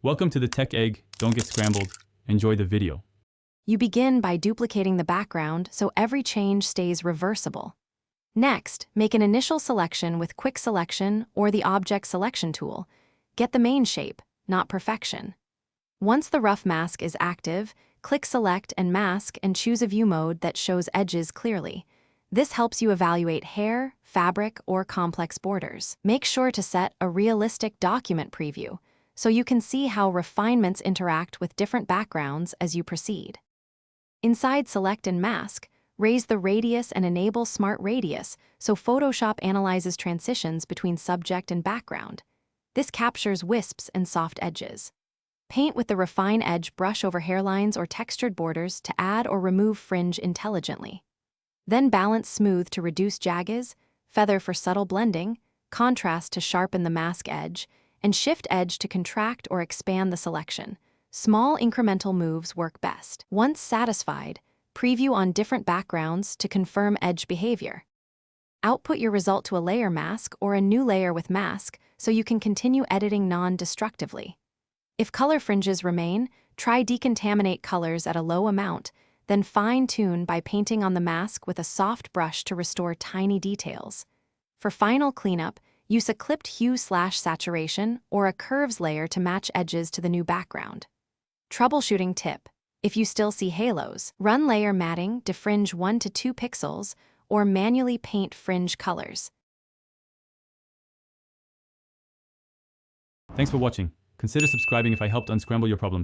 Welcome to the Tech Egg. Don't get scrambled. Enjoy the video. You begin by duplicating the background so every change stays reversible. Next, make an initial selection with Quick Selection or the Object Selection tool. Get the main shape, not perfection. Once the rough mask is active, click Select and Mask and choose a view mode that shows edges clearly. This helps you evaluate hair, fabric, or complex borders. Make sure to set a realistic document preview so you can see how refinements interact with different backgrounds as you proceed. Inside Select and Mask, raise the radius and enable Smart Radius so Photoshop analyzes transitions between subject and background. This captures wisps and soft edges. Paint with the Refine Edge brush over hairlines or textured borders to add or remove fringe intelligently. Then balance Smooth to reduce jaggeds, Feather for subtle blending, Contrast to sharpen the mask edge, and Shift Edge to contract or expand the selection. Small incremental moves work best. Once satisfied, preview on different backgrounds to confirm edge behavior. Output your result to a layer mask or a new layer with mask so you can continue editing non-destructively. If color fringes remain, try decontaminate colors at a low amount, then fine-tune by painting on the mask with a soft brush to restore tiny details. For final cleanup, use a clipped hue/saturation or a curves layer to match edges to the new background. Troubleshooting tip: if you still see halos, run layer matting, defringe 1 to 2 pixels, or manually paint fringe colors. Thanks for watching. Consider subscribing if I helped unscramble your problems.